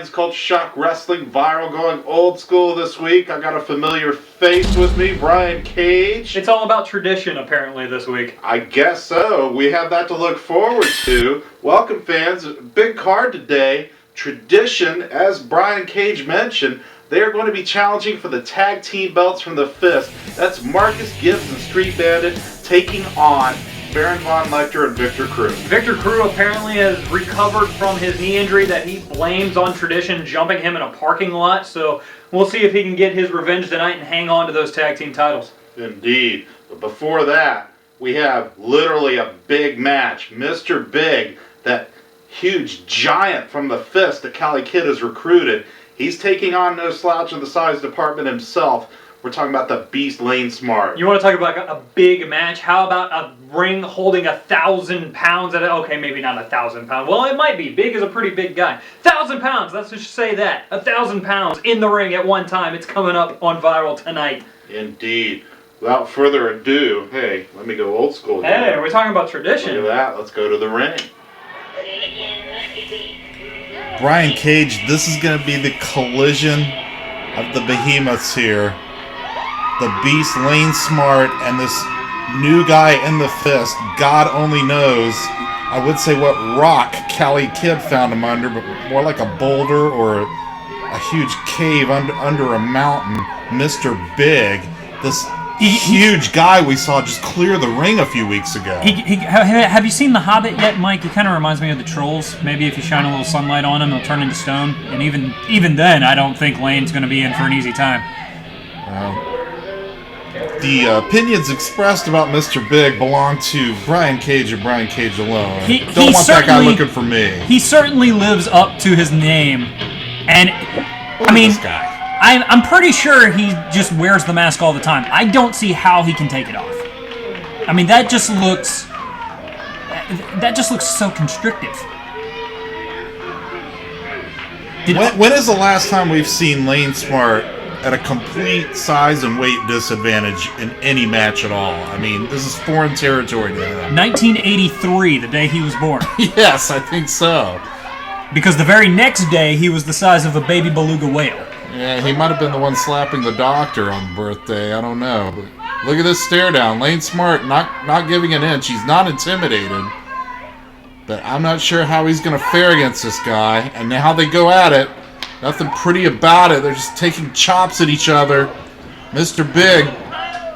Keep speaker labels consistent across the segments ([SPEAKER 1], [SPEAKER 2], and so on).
[SPEAKER 1] fans, Culture Shock Wrestling Viral going old school this week. I got a familiar face with me, Brian Cage.
[SPEAKER 2] It's all about tradition, apparently, this week.
[SPEAKER 1] I guess so. We have that to look forward to. Welcome, fans. Big card today. Tradition, as Brian Cage mentioned, they are going to be challenging for the tag team belts from the Fist. That's Marcus Gibbs and Street Bandit taking on Baron Von Lecter and Victor Crew.
[SPEAKER 2] Victor Crew apparently has recovered from his knee injury that he blames on Tradition jumping him in a parking lot. So we'll see if he can get his revenge tonight and hang on to those tag team titles.
[SPEAKER 1] Indeed. But before that, we have literally a big match. Mr. Bigg, that huge giant from the Fist that Cali Kid has recruited. He's taking on no slouch in the size department himself. We're talking about the Beast Lane Smart.
[SPEAKER 2] You want to talk about a big match? How about a ring holding 1,000 pounds? Okay, maybe not 1,000 pounds. Well, it might be. Big is a pretty big guy. 1,000 pounds. Let's just say that. 1,000 pounds in the ring at one time. It's coming up on Viral tonight.
[SPEAKER 1] Indeed. Without further ado, hey, let me go old school here.
[SPEAKER 2] Hey, we're talking about tradition.
[SPEAKER 1] Look at that. Let's go to the ring.
[SPEAKER 3] Brian Cage, this is going to be the collision of the behemoths here. The Beast Lane Smart and this new guy in the Fist. God only knows, I would say, what rock Cali Kid found him under, but more like a boulder or a huge cave under a mountain. Mr. Bigg, this huge guy we saw just clear the ring a few weeks ago.
[SPEAKER 4] Have you seen The Hobbit yet, Mike? He kind of reminds me of the Trolls. Maybe if you shine a little sunlight on him, he'll turn into stone. And even then, I don't think Lane's going to be in for an easy time.
[SPEAKER 3] The opinions expressed about Mr. Bigg belong to Brian Cage and Brian Cage alone. Don't want that guy looking for me.
[SPEAKER 4] He certainly lives up to his name. And, I mean,
[SPEAKER 3] this guy.
[SPEAKER 4] I'm pretty sure he just wears the mask all the time. I don't see how he can take it off. I mean, that just looks so constrictive.
[SPEAKER 3] When is the last time we've seen Lane Smart at a complete size and weight disadvantage in any match at all? I mean, this is foreign territory to him.
[SPEAKER 4] 1983, the day he was born.
[SPEAKER 3] Yes, I think so.
[SPEAKER 4] Because the very next day, he was the size of a baby beluga whale.
[SPEAKER 3] Yeah, he might have been the one slapping the doctor on birthday. I don't know. But look at this stare down. Lane Smart not giving an inch. He's not intimidated. But I'm not sure how he's going to fare against this guy. And now they go at it. Nothing pretty about it. They're just taking chops at each other. Mr. Bigg.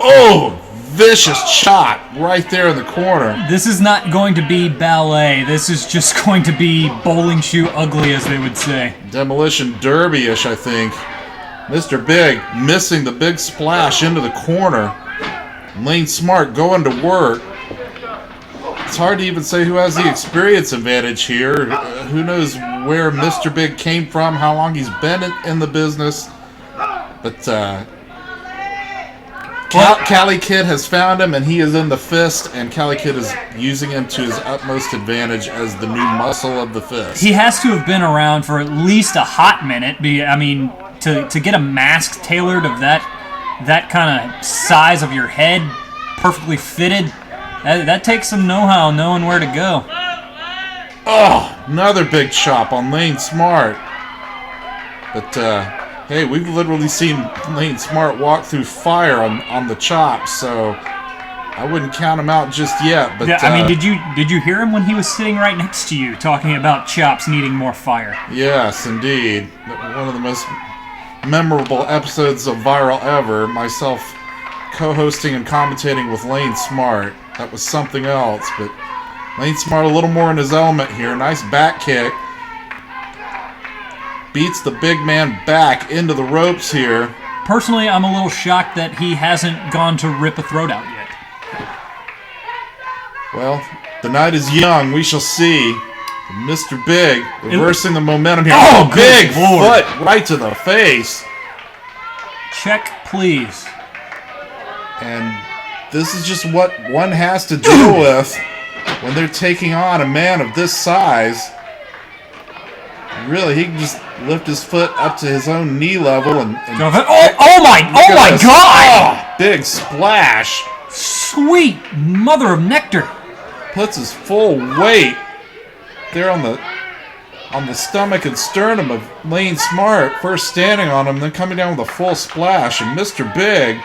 [SPEAKER 3] Oh, vicious shot right there in the corner.
[SPEAKER 4] This is not going to be ballet. This is just going to be bowling shoe ugly, as they would say.
[SPEAKER 3] Demolition Derby-ish, I think. Mr. Bigg missing the big splash into the corner. Lane Smart going to work. It's hard to even say who has the experience advantage here. Who knows where Mr. Bigg came from, how long he's been in the business. But Cali Kid has found him, and he is in the Fist, and Cali Kid is using him to his utmost advantage as the new muscle of the Fist.
[SPEAKER 4] He has to have been around for at least a hot minute. I mean, to get a mask tailored of that kind of size of your head, perfectly fitted, that takes some know-how, knowing where to go.
[SPEAKER 3] Oh, another big chop on Lane Smart. But, hey, we've literally seen Lane Smart walk through fire on the chops, so I wouldn't count him out just yet. But
[SPEAKER 4] yeah, I mean, did you hear him when he was sitting right next to you talking about chops needing more fire?
[SPEAKER 3] Yes, indeed. One of the most memorable episodes of Viral ever. Myself co-hosting and commentating with Lane Smart. That was something else, but Lane Smart a little more in his element here. Nice back kick. Beats the big man back into the ropes here.
[SPEAKER 4] Personally, I'm a little shocked that he hasn't gone to rip a throat out yet.
[SPEAKER 3] Well, the night is young. We shall see. Mr. Bigg reversing the momentum here.
[SPEAKER 4] Oh,
[SPEAKER 3] big
[SPEAKER 4] Lord.
[SPEAKER 3] foot right to the face.
[SPEAKER 4] Check, please.
[SPEAKER 3] And this is just what one has to deal with when they're taking on a man of this size. Really, he can just lift his foot up to his own knee level and
[SPEAKER 4] oh my God!
[SPEAKER 3] Oh, big splash.
[SPEAKER 4] Sweet mother of nectar.
[SPEAKER 3] Puts his full weight there on on the stomach and sternum of Lane Smart, first standing on him, then coming down with a full splash. And Mr. Bigg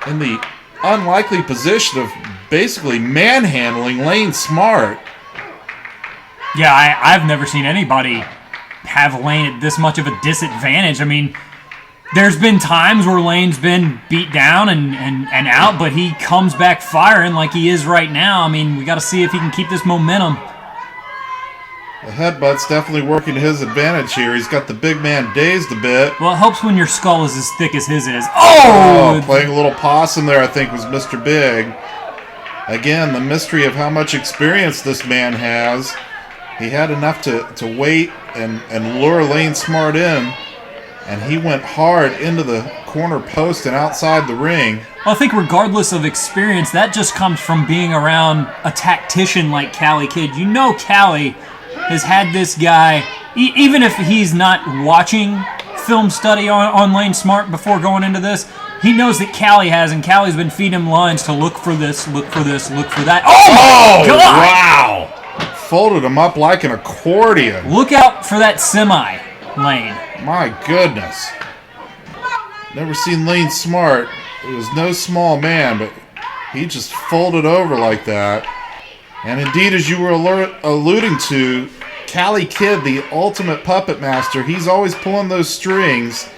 [SPEAKER 3] in the unlikely position of basically manhandling Lane Smart.
[SPEAKER 4] Yeah, I've never seen anybody have Lane at this much of a disadvantage. I mean, there's been times where Lane's been beat down and out, but he comes back firing like he is right now. I mean, we got to see if he can keep this momentum.
[SPEAKER 3] The headbutt's definitely working to his advantage here. He's got the big man dazed a bit.
[SPEAKER 4] Well, it helps when your skull is as thick as his is.
[SPEAKER 3] Oh! Playing a little possum there, I think, was Mr. Bigg. Again, the mystery of how much experience this man has. He had enough to wait and lure Lane Smart in, and he went hard into the corner post and outside the ring.
[SPEAKER 4] Well, I think regardless of experience, that just comes from being around a tactician like Cali Kidd. You know Cali has had this guy, even if he's not watching film study on Lane Smart before going into this, he knows that Cali has, and Cali's been feeding him lines to look for this, look for this, look for that. Oh, my God!
[SPEAKER 3] Wow! Folded him up like an accordion.
[SPEAKER 4] Look out for that semi, Lane.
[SPEAKER 3] My goodness. Never seen Lane Smart. It was no small man, but he just folded over like that. And indeed, as you were alluding to, Cali Kidd, the ultimate puppet master, he's always pulling those strings.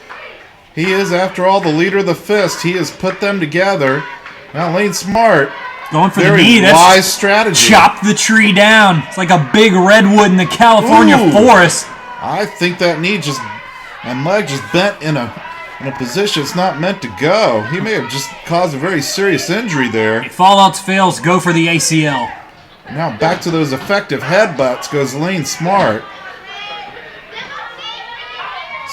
[SPEAKER 3] He is, after all, the leader of the fist. He has put them together. Now, Lane Smart,
[SPEAKER 4] going for
[SPEAKER 3] very
[SPEAKER 4] the knee. That's
[SPEAKER 3] wise strategy.
[SPEAKER 4] Chop the tree down. It's like a big redwood in the California forest.
[SPEAKER 3] I think that knee and leg just bent in a position it's not meant to go. He may have just caused a very serious injury there.
[SPEAKER 4] If all else fails, go for the ACL.
[SPEAKER 3] Now back to those effective headbutts goes Lane Smart.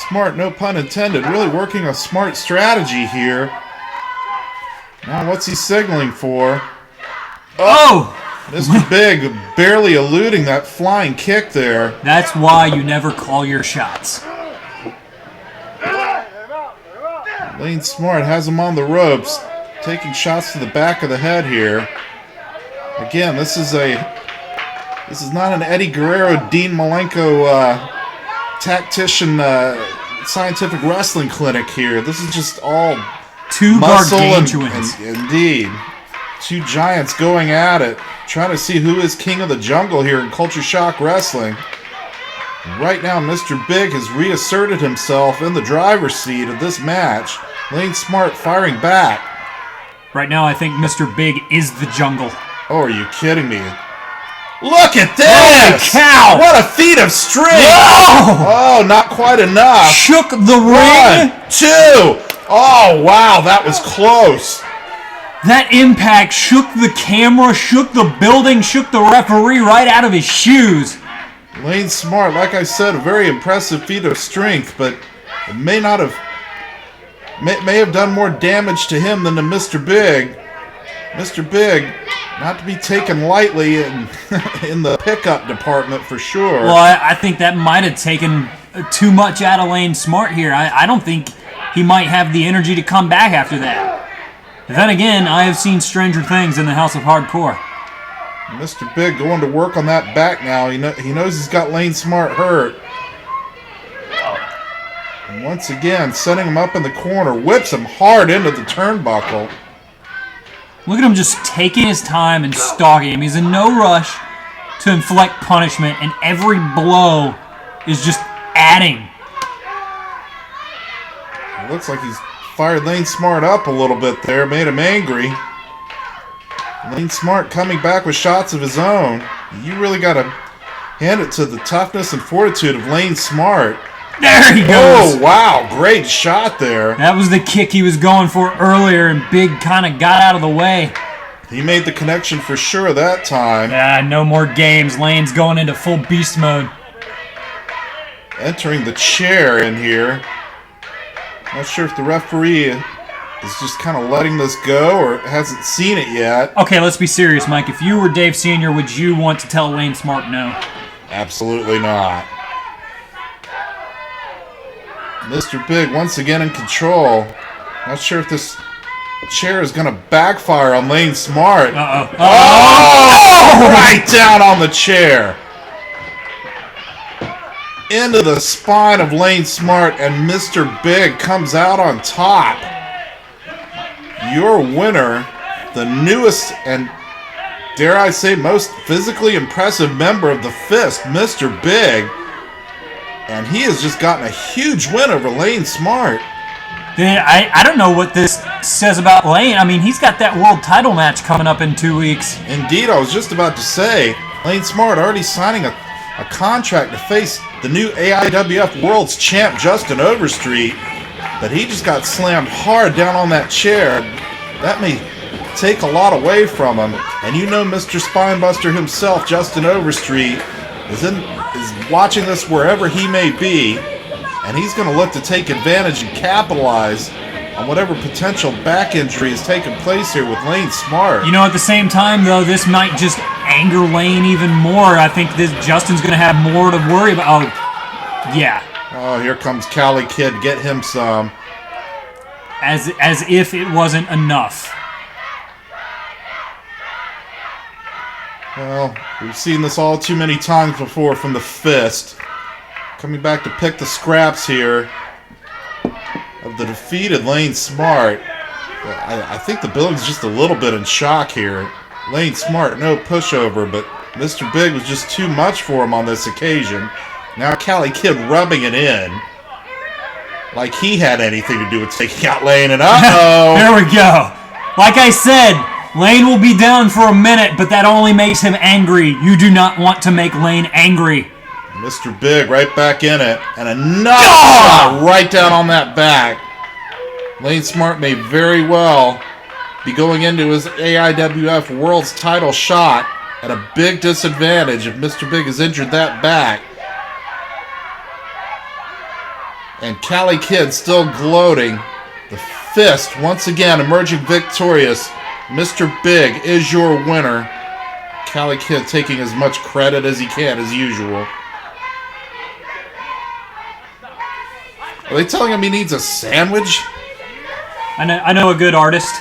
[SPEAKER 3] Smart, no pun intended, really working a smart strategy here. Now what's he signaling for?
[SPEAKER 4] Oh!
[SPEAKER 3] Mr. Bigg barely eluding that flying kick there.
[SPEAKER 4] That's why you never call your shots.
[SPEAKER 3] Lane Smart has him on the ropes, taking shots to the back of the head here. Again, this is not an Eddie Guerrero, Dean Malenko tactician scientific wrestling clinic here. This is just all
[SPEAKER 4] two
[SPEAKER 3] muscle
[SPEAKER 4] gargantuans.
[SPEAKER 3] And indeed, two giants going at it, trying to see who is king of the jungle here in Culture Shock Wrestling. Right now, Mr. Bigg has reasserted himself in the driver's seat of this match. Lane Smart firing back.
[SPEAKER 4] Right now, I think Mr. Bigg is the jungle.
[SPEAKER 3] Oh, are you kidding me? Look at this!
[SPEAKER 4] Holy cow!
[SPEAKER 3] What a feat of strength!
[SPEAKER 4] Oh!
[SPEAKER 3] Oh, not quite enough.
[SPEAKER 4] Shook the ring.
[SPEAKER 3] 1, 2. Oh, wow, that was close.
[SPEAKER 4] That impact shook the camera, shook the building, shook the referee right out of his shoes.
[SPEAKER 3] Lane Smart, like I said, a very impressive feat of strength, but it may have done more damage to him than to Mr. Bigg. Mr. Bigg, not to be taken lightly in the pickup department for sure.
[SPEAKER 4] Well, I think that might have taken too much out of Lane Smart here. I don't think he might have the energy to come back after that. Then again, I have seen stranger things in the House of Hardcore.
[SPEAKER 3] Mr. Bigg going to work on that back now. He knows he's got Lane Smart hurt. And once again, setting him up in the corner, whips him hard into the turnbuckle.
[SPEAKER 4] Look at him just taking his time and stalking him. He's in no rush to inflict punishment, and every blow is just adding.
[SPEAKER 3] It looks like he's fired Lane Smart up a little bit there, made him angry. Lane Smart coming back with shots of his own. You really got to hand it to the toughness and fortitude of Lane Smart.
[SPEAKER 4] There he goes.
[SPEAKER 3] Oh, wow. Great shot there.
[SPEAKER 4] That was the kick he was going for earlier, and Bigg kind of got out of the way.
[SPEAKER 3] He made the connection for sure that time.
[SPEAKER 4] No more games. Lane's going into full beast mode.
[SPEAKER 3] Entering the chair in here. Not sure if the referee is just kind of letting this go or hasn't seen it yet.
[SPEAKER 4] Okay, let's be serious, Mike. If you were Dave Sr., would you want to tell Lane Smart no?
[SPEAKER 3] Absolutely not. Mr. Bigg once again in control. Not sure if this chair is going to backfire on Lane Smart.
[SPEAKER 4] Uh-oh.
[SPEAKER 3] Oh! Right down on the chair. into the spine of Lane Smart, and Mr. Bigg comes out on top. Your winner, the newest and, dare I say, most physically impressive member of the Fist, Mr. Bigg. And he has just gotten a huge win over Lane Smart.
[SPEAKER 4] I don't know what this says about Lane. I mean, he's got that world title match coming up in 2 weeks.
[SPEAKER 3] Indeed, I was just about to say, Lane Smart already signing a contract to face the new AIWF World's Champ, Justin Overstreet. But he just got slammed hard down on that chair. That may take a lot away from him. And you know Mr. Spinebuster himself, Justin Overstreet, is watching this wherever he may be. And he's going to look to take advantage and capitalize on whatever potential back injury is taking place here with Lane Smart.
[SPEAKER 4] You know, at the same time, though, this might just anger Lane even more. I think Justin's going to have more to worry about. Oh, yeah.
[SPEAKER 3] Oh, here comes Cali Kid. Get him some.
[SPEAKER 4] As if it wasn't enough.
[SPEAKER 3] Well, we've seen this all too many times before from the Fist. Coming back to pick the scraps here of the defeated Lane Smart. I think the building's just a little bit in shock here. Lane Smart, no pushover, but Mr. Bigg was just too much for him on this occasion. Now Cali Kid rubbing it in like he had anything to do with taking out Lane, and uh-oh.
[SPEAKER 4] There we go. Like I said, Lane will be down for a minute, but that only makes him angry. You do not want to make Lane angry.
[SPEAKER 3] Mr. Bigg right back in it, and another shot right down on that back. Lane Smart may very well be going into his AIWF World's title shot at a big disadvantage if Mr. Bigg has injured that back. And Cali Kid still gloating. The Fist once again emerging victorious. Mr. Bigg is your winner. Cali Kid taking as much credit as he can as usual. Are they telling him he needs a sandwich?
[SPEAKER 4] I know a good artist.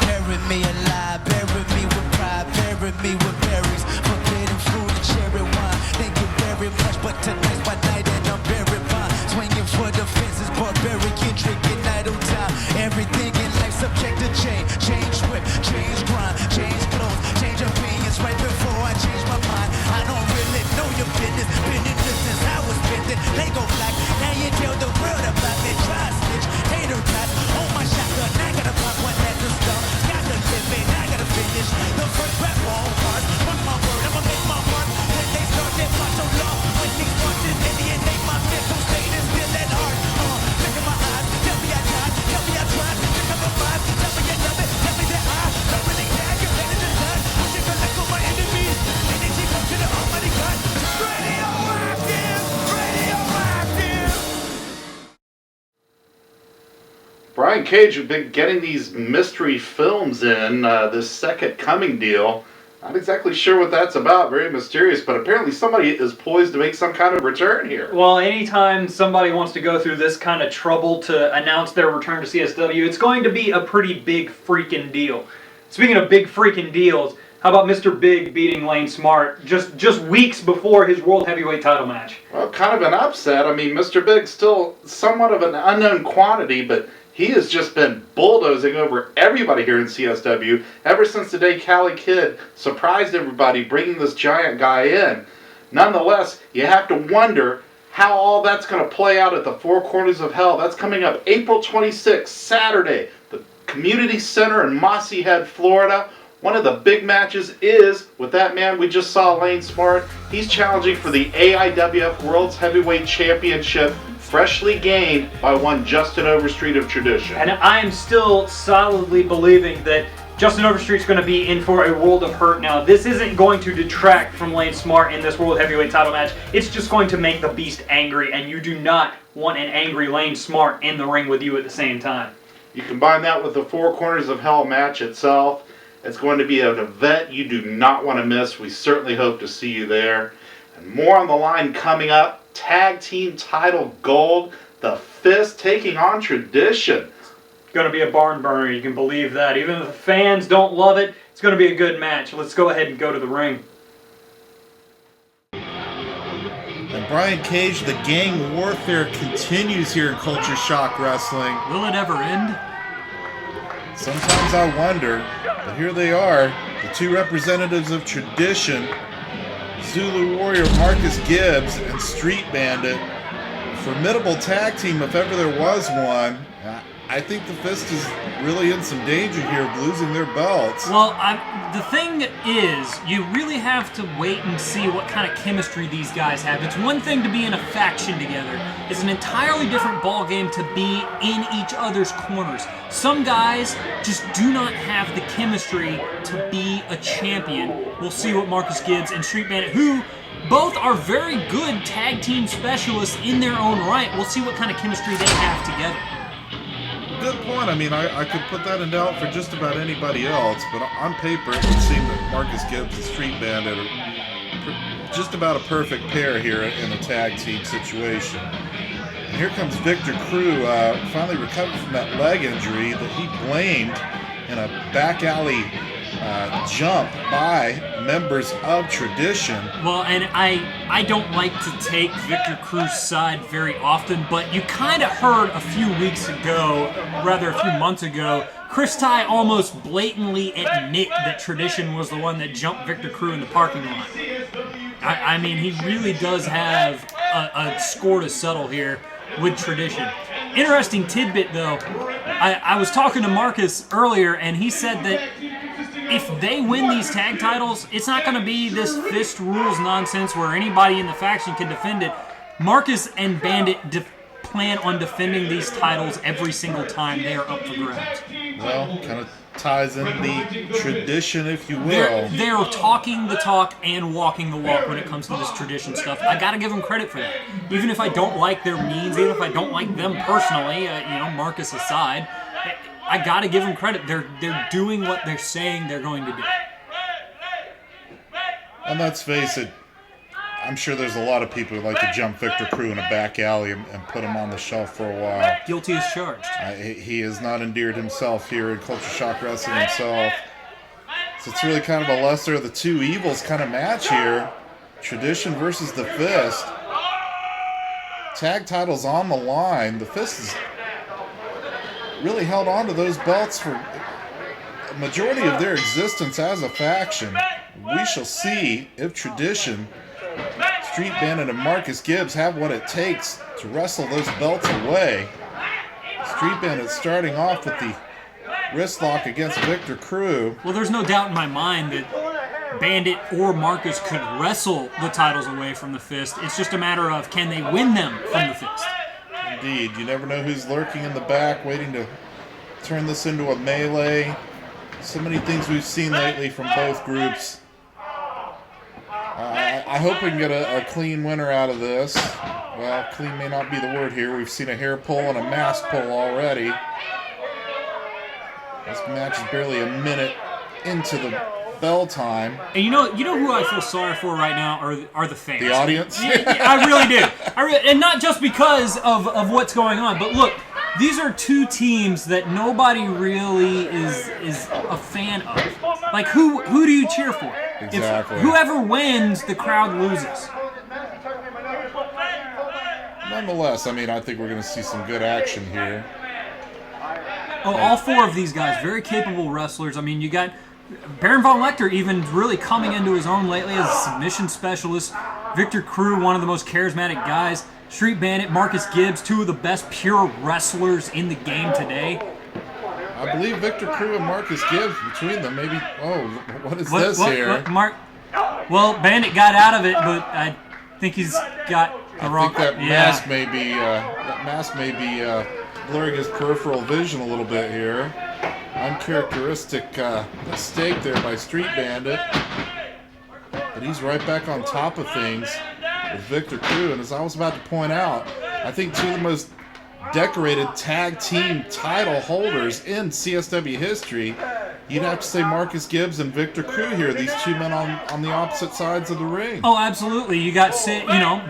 [SPEAKER 5] Bury me alive, bury me with pride, bury me with berries, forbidden fruit and cherry wine. Thank you very much, but tonight's my night and I'm very fine. Swinging for the fences, barbarian drinking idle time. Everything in life subject to change, change whip, change grind, change clothes, change opinions right before I change my mind. I don't really know your business, been in this since I was business. Lego black, now you tell the world about it. Try snitch, tater tots, on my shotgun, I gotta pop one at the start. Got to live it, I gotta finish the first rap all hard. Mark my word, I'ma make my mark. When they start their plot so long, when these punches alienate my mental state is still at heart. Look in my eyes, tell me I tried, tell me I tried. Pick up a vibe, tell me you love it, tell me that I don't really care. You're better than that. Push it collect all my enemies. Energy comes to the almighty God. Radioactive, radioactive.
[SPEAKER 1] Brian Cage has been getting these mystery films in, this Second Coming deal. Not exactly sure what that's about, very mysterious, but apparently somebody is poised to make some kind of return here.
[SPEAKER 2] Well, anytime somebody wants to go through this kind of trouble to announce their return to CSW, it's going to be a pretty big freaking deal. Speaking of big freaking deals, how about Mr. Bigg beating Lane Smart just weeks before his World Heavyweight title match?
[SPEAKER 1] Well, kind of an upset. I mean, Mr. Bigg's still somewhat of an unknown quantity, but he has just been bulldozing over everybody here in CSW ever since the day Cali Kid surprised everybody bringing this giant guy in. Nonetheless, you have to wonder how all that's going to play out at the Four Corners of Hell. That's coming up April 26th, Saturday, the Community Center in Mossy Head, Florida. One of the big matches is with that man we just saw, Lane Smart. He's challenging for the AIWF World Heavyweight Championship, freshly gained by one Justin Overstreet of Tradition.
[SPEAKER 2] And I am still solidly believing that Justin Overstreet's going to be in for a world of hurt now. This isn't going to detract from Lane Smart in this World Heavyweight title match. It's just going to make the Beast angry, and you do not want an angry Lane Smart in the ring with you at the same time.
[SPEAKER 1] You combine that with the Four Corners of Hell match itself. It's going to be an event you do not want to miss. We certainly hope to see you there. And more on the line coming up. Tag team title gold. The Fist taking on Tradition.
[SPEAKER 2] going to be a barn burner. You can believe that. Even if the fans don't love it, it's going to be a good match. Let's go ahead and go to the ring.
[SPEAKER 3] And Brian Cage, the gang warfare continues here in Culture Shock Wrestling.
[SPEAKER 4] Will it ever end?
[SPEAKER 3] Sometimes I wonder, but here they are, the two representatives of tradition, Zulu Warrior Marcus Gibbs and Street Bandit. Formidable tag team if ever there was one. I think the Fist is really in some danger here of losing their belts.
[SPEAKER 4] Well, the thing is, you really have to wait and see what kind of chemistry these guys have. It's one thing to be in a faction together. It's an entirely different ballgame to be in each other's corners. Some guys just do not have the chemistry to be a champion. We'll see what Marcus Gibbs and Street Bandit, who both are very good tag team specialists in their own right. We'll see what kind of chemistry they have together.
[SPEAKER 3] Good point. I mean, I could put that in doubt for just about anybody else, but on paper it would seem that Marcus Gibbs and Street Bandit are just about a perfect pair here in a tag team situation. And here comes Victor Crew, finally recovered from that leg injury that he blamed in a back alley jump by members of tradition.
[SPEAKER 4] Well, and I don't like to take Victor Cruz's side very often, but you kind of heard a few months ago, Chris Ty almost blatantly admit that tradition was the one that jumped Victor Cruz in the parking lot. I mean, he really does have a score to settle here with tradition. Interesting tidbit, though. I was talking to Marcus earlier, and he said that if they win these tag titles, it's not going to be this Fist rules nonsense where anybody in the faction can defend it. Marcus and Bandit plan on defending these titles every single time they are up for grabs.
[SPEAKER 3] Well, kind of ties in the tradition, if you will.
[SPEAKER 4] They're talking the talk and walking the walk when it comes to this tradition stuff. I got to give them credit for that. Even if I don't like their means, even if I don't like them personally, Marcus aside, I got to give them credit. They're doing what they're saying they're going to do.
[SPEAKER 3] And let's face it, I'm sure there's a lot of people who like to jump Victor Crew in a back alley and put him on the shelf for a while.
[SPEAKER 4] Guilty as charged.
[SPEAKER 3] He has not endeared himself here in Culture Shock Wrestling himself. So it's really kind of a lesser of the two evils kind of match here. Tradition versus the Fist. Tag titles on the line. The Fist has really held on to those belts for a majority of their existence as a faction. We shall see if Tradition, Street Bandit, and Marcus Gibbs have what it takes to wrestle those belts away. Street Bandit starting off with the wrist lock against Victor Crew.
[SPEAKER 4] Well, there's no doubt in my mind that Bandit or Marcus could wrestle the titles away from the Fist. It's just a matter of, can they win them from the Fist?
[SPEAKER 3] Indeed. You never know who's lurking in the back, waiting to turn this into a melee. So many things we've seen lately from both groups. I hope we can get a clean winner out of this. Well, clean may not be the word here. We've seen a hair pull and a mask pull already. This match is barely a minute into the bell time.
[SPEAKER 4] And you know who I feel sorry for right now are the fans.
[SPEAKER 3] The audience?
[SPEAKER 4] I really do. And not just because of what's going on, but look, these are two teams that nobody really is a fan of. Like, who do you cheer for?
[SPEAKER 3] Exactly.
[SPEAKER 4] If whoever wins, the crowd loses.
[SPEAKER 3] Nonetheless, I mean, I think we're going to see some good action here.
[SPEAKER 4] Oh, all four of these guys, very capable wrestlers. I mean, you got Baron Von Lecter even really coming into his own lately as a submission specialist. Victor Crew, one of the most charismatic guys. Street Bandit, Marcus Gibbs, two of the best pure wrestlers in the game today.
[SPEAKER 3] I believe Victor Crew and Marcus Gibbs, between them, maybe... Oh, what is this here?
[SPEAKER 4] Well, Bandit got out of it, but I think he's got the wrong...
[SPEAKER 3] I think that mask may be blurring his peripheral vision a little bit here. Uncharacteristic mistake there by Street Bandit. But he's right back on top of things with Victor Crew. And as I was about to point out, I think two of the most decorated tag team title holders in CSW history, you'd have to say Marcus Gibbs and Victor Crew here. These two men on the opposite sides of the ring.
[SPEAKER 4] Oh, absolutely. You got,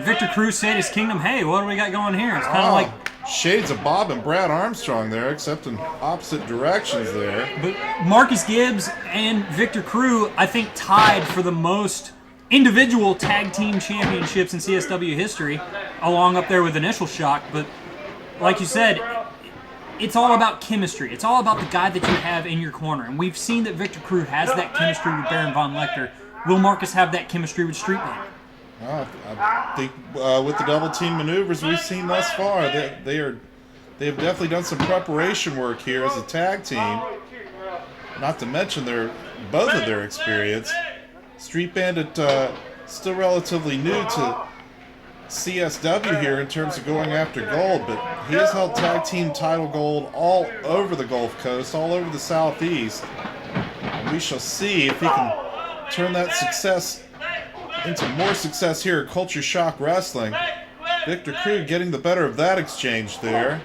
[SPEAKER 4] Victor Crew, Sadist Kingdom. Hey, what do we got going here? It's kind of like
[SPEAKER 3] Shades of Bob and Brad Armstrong there, except in opposite directions there.
[SPEAKER 4] But Marcus Gibbs and Victor Crew, I think, tied for the most individual tag team championships in CSW history, along up there with Initial Shock. But like you said, it's all about chemistry. It's all about the guy that you have in your corner. And we've seen that Victor Crew has that chemistry with Baron Von Lechter. Will Marcus have that chemistry with Street Bandit?
[SPEAKER 3] I think with the double team maneuvers we've seen thus far, they have definitely done some preparation work here as a tag team. Not to mention both of their experience. Street Bandit still relatively new to CSW here in terms of going after gold, but he has held tag team title gold all over the Gulf Coast, all over the Southeast. And we shall see if he can turn that success into more success here at Culture Shock Wrestling. Victor Crew getting the better of that exchange there.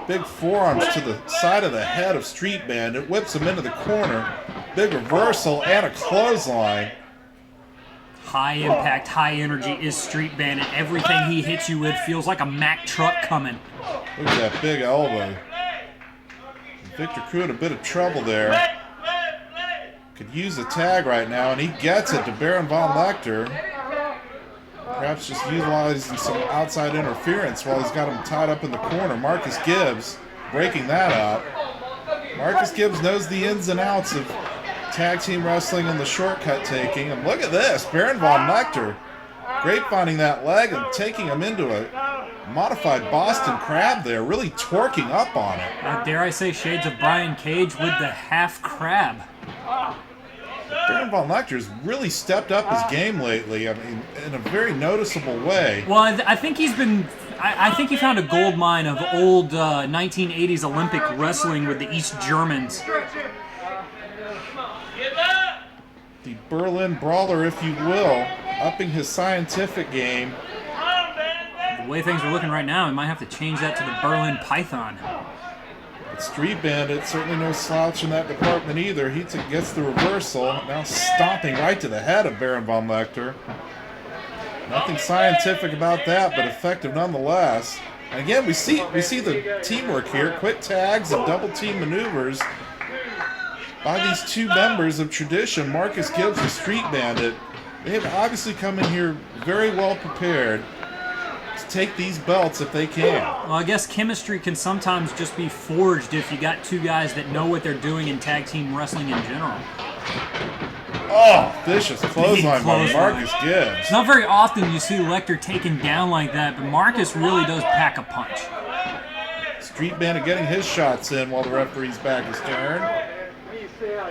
[SPEAKER 3] Big forearms to the side of the head of Street Bandit, whips him into the corner. Big reversal and a clothesline.
[SPEAKER 4] High impact, high energy is Street Bandit. Everything he hits you with feels like a Mack truck coming.
[SPEAKER 3] Look at that big elbow. Victor Crew in a bit of trouble there. Could use a tag right now, and he gets it to Baron Von Lechter. Perhaps just utilizing some outside interference while he's got him tied up in the corner. Marcus Gibbs breaking that up. Marcus Gibbs knows the ins and outs of tag team wrestling and the shortcut taking. And look at this, Baron Von Lechter grapevine that leg and taking him into a modified Boston Crab there, really torquing up on it.
[SPEAKER 4] Dare I say shades of Brian Cage with the half crab.
[SPEAKER 3] Baron Von Lechter's really stepped up his game lately. I mean, in a very noticeable way.
[SPEAKER 4] Well, I think he's been. I think he found a gold mine of old 1980s Olympic wrestling with the East Germans.
[SPEAKER 3] The Berlin Brawler, if you will, upping his scientific game.
[SPEAKER 4] The way things are looking right now, we might have to change that to the Berlin Python.
[SPEAKER 3] Street Bandit, certainly no slouch in that department either. He gets the reversal, now stomping right to the head of Baron Von Lechter. Nothing scientific about that, but effective nonetheless. And again, we see the teamwork here. Quick tags and double team maneuvers by these two members of tradition, Marcus Gibbs and Street Bandit. They have obviously come in here very well prepared to take these belts if they can.
[SPEAKER 4] Well, I guess chemistry can sometimes just be forged if you got two guys that know what they're doing in tag team wrestling in general.
[SPEAKER 3] Oh, vicious clothesline by Marcus Gibbs.
[SPEAKER 4] It's not very often you see Lechter taken down like that, but Marcus really does pack a punch.
[SPEAKER 3] Street Bandit getting his shots in while the referee's back is turned.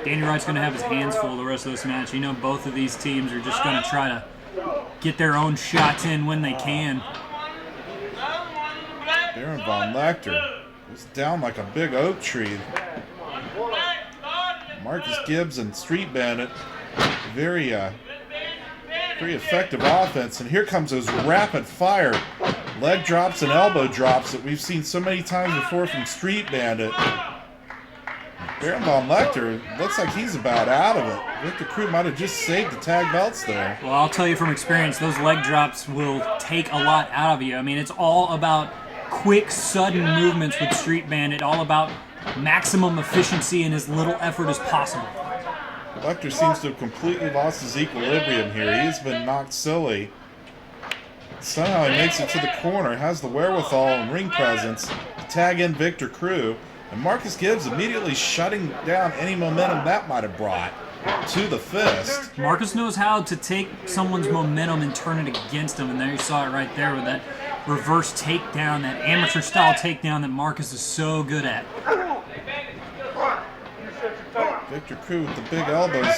[SPEAKER 4] Danny Wright's going to have his hands full the rest of this match. You know both of these teams are just going to try to get their own shots in when they can.
[SPEAKER 3] Baron Von Lechter was down like a big oak tree. Marcus Gibbs and Street Bandit, very effective offense. And here comes those rapid fire leg drops and elbow drops that we've seen so many times before from Street Bandit. Baron Von Lechter looks like he's about out of it. Victor Crew might have just saved the tag belts there.
[SPEAKER 4] Well, I'll tell you from experience, those leg drops will take a lot out of you. I mean, it's all about quick, sudden movements with Street Bandit, all about maximum efficiency and as little effort as possible.
[SPEAKER 3] Lechter seems to have completely lost his equilibrium here. He has been knocked silly. Somehow he makes it to the corner, has the wherewithal and ring presence to tag in Victor Crew. And Marcus Gibbs immediately shutting down any momentum that might have brought to the fist.
[SPEAKER 4] Marcus knows how to take someone's momentum and turn it against him, and there you saw it right there with that reverse takedown, that amateur-style takedown that Marcus is so good at.
[SPEAKER 3] Victor Crew with the big elbows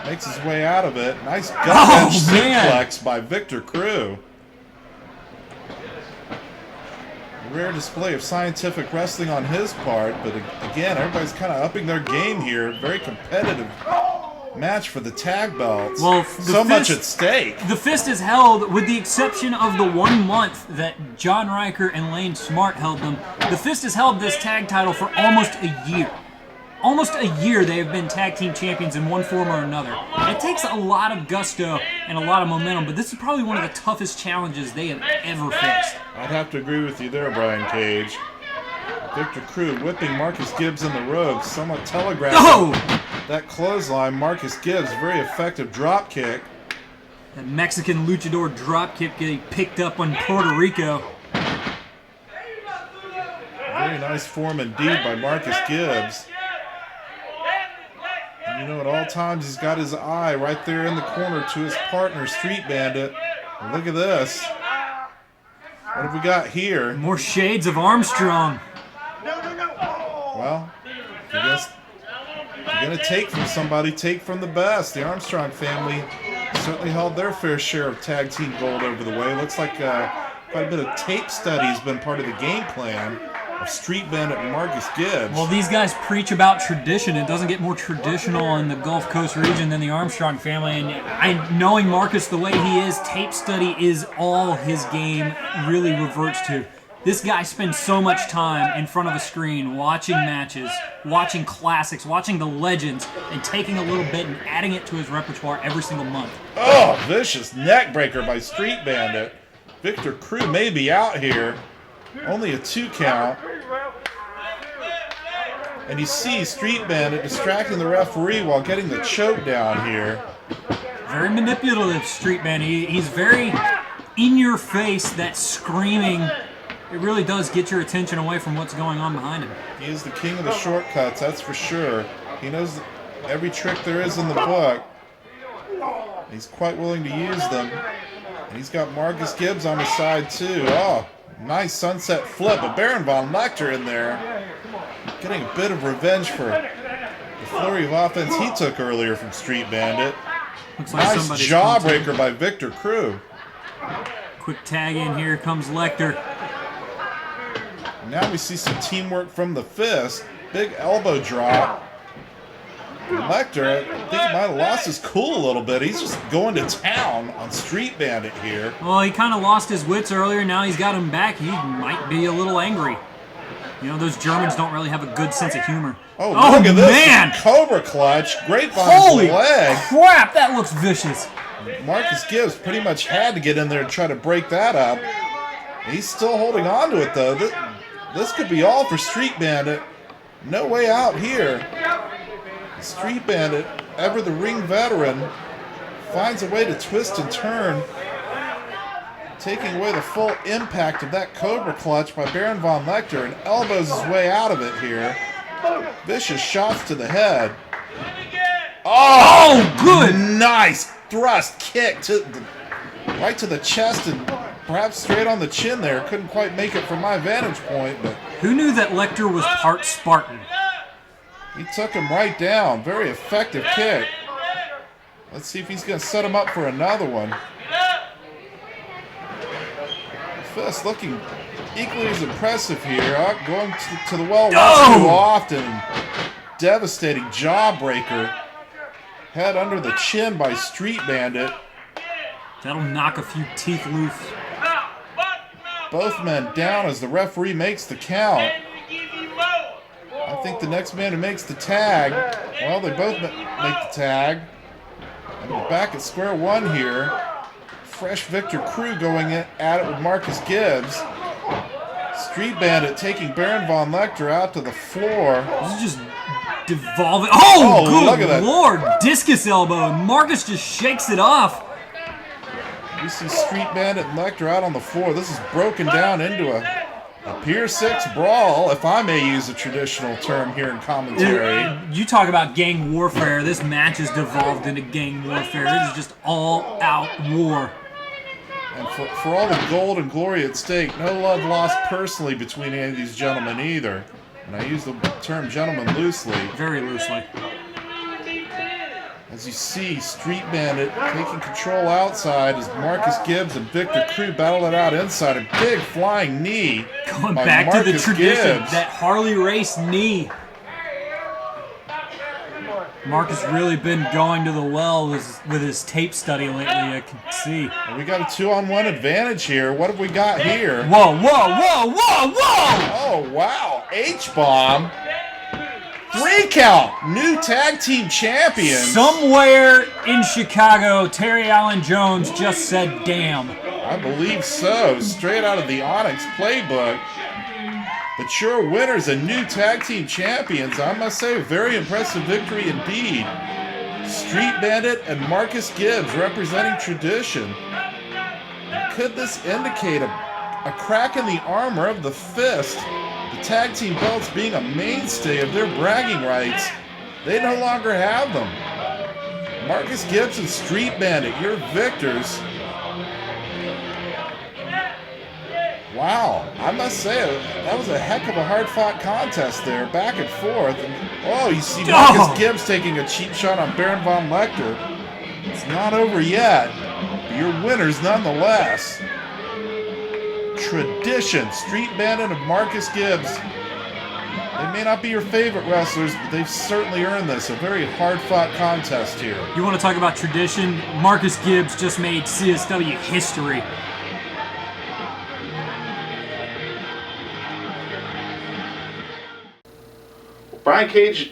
[SPEAKER 3] makes his way out of it. Nice gut wrench suplex by Victor Crew. Rare display of scientific wrestling on his part, but again, everybody's kind of upping their game here. Very competitive match for the tag belts.
[SPEAKER 4] Well,
[SPEAKER 3] so much at stake.
[SPEAKER 4] The fist is held, with the exception of the 1 month that John Riker and Lane Smart held them. The fist has held this tag title for almost a year. almost a year they have been tag team champions in one form or another. It takes a lot of gusto and a lot of momentum, but this is probably one of the toughest challenges they have ever faced.
[SPEAKER 3] I'd have to agree with you there, Brian Cage. Victor Crew whipping Marcus Gibbs in the ropes, somewhat telegraphing that clothesline. Marcus Gibbs, very effective drop kick.
[SPEAKER 4] The Mexican luchador drop kick getting picked up on Puerto Rico.
[SPEAKER 3] Very nice form indeed by Marcus Gibbs. And you know, at all times he's got his eye right there in the corner to his partner, Street Bandit. And look at this. What have we got here?
[SPEAKER 4] More shades of Armstrong.
[SPEAKER 3] Well, if you're going to take from somebody, take from the best. The Armstrong family certainly held their fair share of tag team gold over the way. Looks like quite a bit of tape study has been part of the game plan of Street Bandit and Marcus Gibbs.
[SPEAKER 4] Well, these guys preach about tradition. It doesn't get more traditional in the Gulf Coast region than the Armstrong family. And knowing Marcus the way he is, tape study is all his game really reverts to. This guy spends so much time in front of a screen watching matches, watching classics, watching the legends, and taking a little bit and adding it to his repertoire every single month.
[SPEAKER 3] Oh, vicious neck breaker by Street Bandit. Victor Crew may be out here. Only a 2 count. And you see Street Bandit distracting the referee while getting the choke down here.
[SPEAKER 4] Very manipulative, Street Bandit. He's very in your face, that screaming. It really does get your attention away from what's going on behind him.
[SPEAKER 3] He is the king of the shortcuts, that's for sure. He knows every trick there is in the book. He's quite willing to use them. And he's got Marcus Gibbs on his side too. Oh, nice sunset flip. But Baron Von Lechter in there, getting a bit of revenge for the flurry of offense he took earlier from Street Bandit.
[SPEAKER 4] Looks like
[SPEAKER 3] nice jawbreaker by Victor Crew.
[SPEAKER 4] Quick tag in here comes Lechter.
[SPEAKER 3] Now we see some teamwork from the fist. Big elbow drop. Lechter, I think he might have lost his cool a little bit. He's just going to town on Street Bandit here.
[SPEAKER 4] Well, he kind of lost his wits earlier. Now he's got him back. He might be a little angry. You know, those Germans don't really have a good sense of humor.
[SPEAKER 3] Oh, look at this.
[SPEAKER 4] Man!
[SPEAKER 3] Cobra clutch. Great
[SPEAKER 4] Holy
[SPEAKER 3] leg.
[SPEAKER 4] crap, that looks vicious.
[SPEAKER 3] Marcus Gibbs pretty much had to get in there and try to break that up. He's still holding on to it, though. This could be all for Street Bandit. No way out here. Street Bandit, ever the ring veteran, finds a way to twist and turn, taking away the full impact of that Cobra clutch by Baron Von Lechter, and elbows his way out of it here. Vicious shots to the head.
[SPEAKER 4] Oh, good!
[SPEAKER 3] Nice thrust kick right to the chest and perhaps straight on the chin there. Couldn't quite make it from my vantage point, but
[SPEAKER 4] who knew that Lechter was part Spartan?
[SPEAKER 3] He took him right down. Very effective kick. Let's see if he's going to set him up for another one. Fist looking equally as impressive here. Going to the well once too often. Devastating jawbreaker. Head under the chin by Street Bandit.
[SPEAKER 4] That'll knock a few teeth loose.
[SPEAKER 3] Both men down as the referee makes the count. I think the next man who makes the tag, well, they both make the tag. And we're back at square one here. Fresh Victor Crew going at it with Marcus Gibbs. Street Bandit taking Baron Von Lechter out to the floor.
[SPEAKER 4] This is just devolving. Oh,
[SPEAKER 3] look at
[SPEAKER 4] good
[SPEAKER 3] that.
[SPEAKER 4] Lord. Discus elbow. Marcus just shakes it off.
[SPEAKER 3] We see Street Bandit and Lechter out on the floor. This is broken down into a Pier 6 brawl, if I may use a traditional term here in commentary.
[SPEAKER 4] You talk about gang warfare. This match has devolved into gang warfare. It is just all-out war.
[SPEAKER 3] And for all the gold and glory at stake, no love lost personally between any of these gentlemen either. And I use the term gentleman loosely.
[SPEAKER 4] Very loosely.
[SPEAKER 3] As you see, Street Bandit taking control outside as Marcus Gibbs and Victor Crew battle it out inside. A big flying knee.
[SPEAKER 4] Going
[SPEAKER 3] by
[SPEAKER 4] back to the
[SPEAKER 3] Marcus
[SPEAKER 4] tradition,
[SPEAKER 3] Gibbs.
[SPEAKER 4] that Harley Race knee. Marcus really been going to the well with his tape study lately, I can see.
[SPEAKER 3] And we got a 2-on-1 advantage here. What have we got here?
[SPEAKER 4] Whoa, whoa, whoa, whoa, whoa!
[SPEAKER 3] Oh, wow. H-bomb. 3 count. New tag team champions.
[SPEAKER 4] Somewhere in Chicago, Terry Allen Jones just said, damn.
[SPEAKER 3] I believe so. Straight out of the Onyx playbook. But your winners and new tag team champions, I must say, a very impressive victory indeed. Street Bandit and Marcus Gibbs representing tradition. Could this indicate a crack in the armor of the Fist? The tag team belts being a mainstay of their bragging rights, they no longer have them. Marcus Gibbs and Street Bandit, your victors. Wow, I must say, that was a heck of a hard-fought contest there, back and forth. And, you see Marcus Gibbs taking a cheap shot on Baron Von Lecter. It's not over yet, but your winners nonetheless. Tradition, Street Bandit and Marcus Gibbs. They may not be your favorite wrestlers, but they've certainly earned this. A very hard-fought contest here.
[SPEAKER 4] You want to talk about tradition? Marcus Gibbs just made CSW history.
[SPEAKER 1] Brian Cage,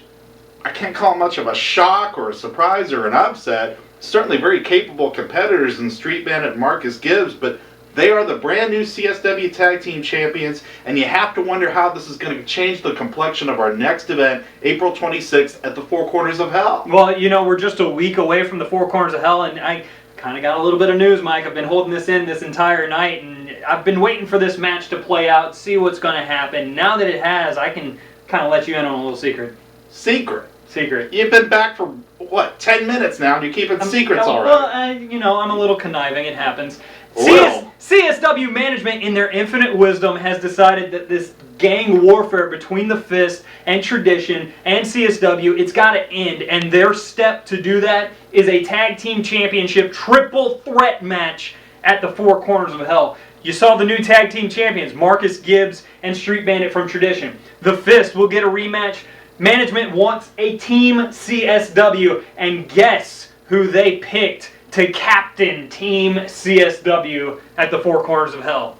[SPEAKER 1] I can't call it much of a shock or a surprise or an upset. Certainly very capable competitors in Street Bandit and Marcus Gibbs, but they are the brand new CSW Tag Team Champions, and you have to wonder how this is going to change the complexion of our next event, April 26th, at the Four Corners of Hell.
[SPEAKER 2] Well, you know, we're just a week away from the Four Corners of Hell, and I kind of got a little bit of news, Mike. I've been holding this in this entire night, and I've been waiting for this match to play out, see what's going to happen. Now that it has, I can kind of let you in on a little secret.
[SPEAKER 1] Secret?
[SPEAKER 2] Secret.
[SPEAKER 1] You've been back for, what, 10 minutes now, and you're keeping secrets already.
[SPEAKER 2] Well, you know, I'm a little conniving. It happens.
[SPEAKER 1] Well.
[SPEAKER 2] CSW management, in their infinite wisdom, has decided that this gang warfare between the Fist and Tradition and CSW, it's got to end. And their step to do that is a tag team championship triple threat match at the Four Corners of Hell. You saw the new tag team champions, Marcus Gibbs and Street Bandit from Tradition. The Fist will get a rematch. Management wants a Team CSW. And guess who they picked to captain Team CSW at the Four Corners of Hell?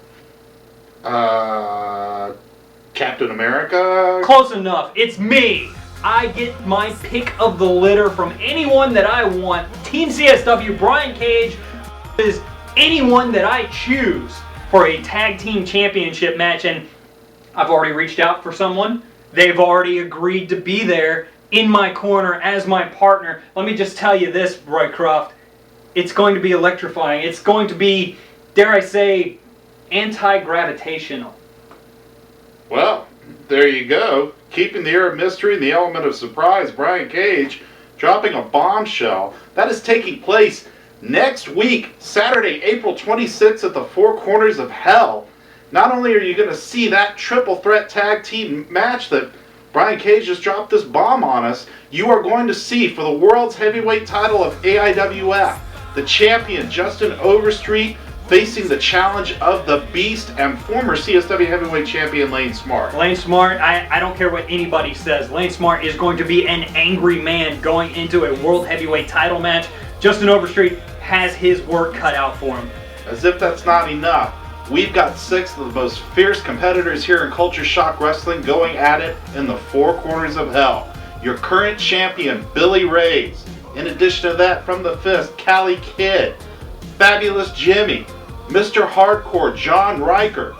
[SPEAKER 1] Captain America?
[SPEAKER 2] Close enough. It's me. I get my pick of the litter from anyone that I want. Team CSW, Brian Cage, is anyone that I choose for a tag team championship match. And I've already reached out for someone. They've already agreed to be there in my corner as my partner. Let me just tell you this, Roy Croft. It's going to be electrifying. It's going to be, dare I say, anti-gravitational.
[SPEAKER 1] Well, there you go. Keeping the air of mystery and the element of surprise, Brian Cage dropping a bombshell. That is taking place next week, Saturday, April 26th at the Four Corners of Hell. Not only are you going to see that triple threat tag team match that Brian Cage just dropped this bomb on us, you are going to see, for the world's heavyweight title of AIWF, the champion Justin Overstreet facing the challenge of the Beast and former CSW heavyweight champion Lane Smart.
[SPEAKER 2] Lane Smart, I don't care what anybody says. Lane Smart is going to be an angry man going into a world heavyweight title match. Justin Overstreet has his work cut out for him.
[SPEAKER 1] As if that's not enough, we've got 6 of the most fierce competitors here in Culture Shock Wrestling going at it in the Four Corners of Hell. Your current champion, Billy Reyes. In addition to that, from the Fist, Cali Kidd, Fabulous Jimmy, Mr. Hardcore, John Riker,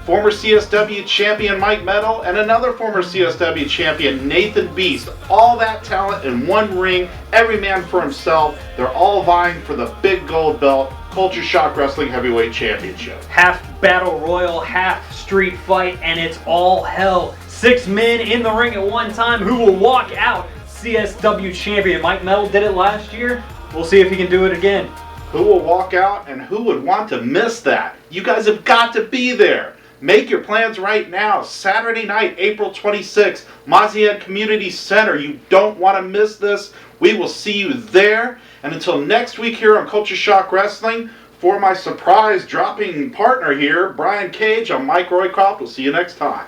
[SPEAKER 1] former CSW champion Mike Metal, and another former CSW champion, Nathan Beast. All that talent in one ring, every man for himself. They're all vying for the big gold belt, Culture Shock Wrestling Heavyweight Championship.
[SPEAKER 2] Half battle royal, half street fight, and it's all hell. 6 men in the ring at one time. Who will walk out CSW champion? Mike Metal did it last year. We'll see if he can do it again.
[SPEAKER 1] Who will walk out and who would want to miss that? You guys have got to be there. Make your plans right now. Saturday night, April 26th, Maziad Community Center. You don't want to miss this. We will see you there. And until next week here on Culture Shock Wrestling, for my surprise dropping partner here, Brian Cage, I'm Mike Roycroft. We'll see you next time.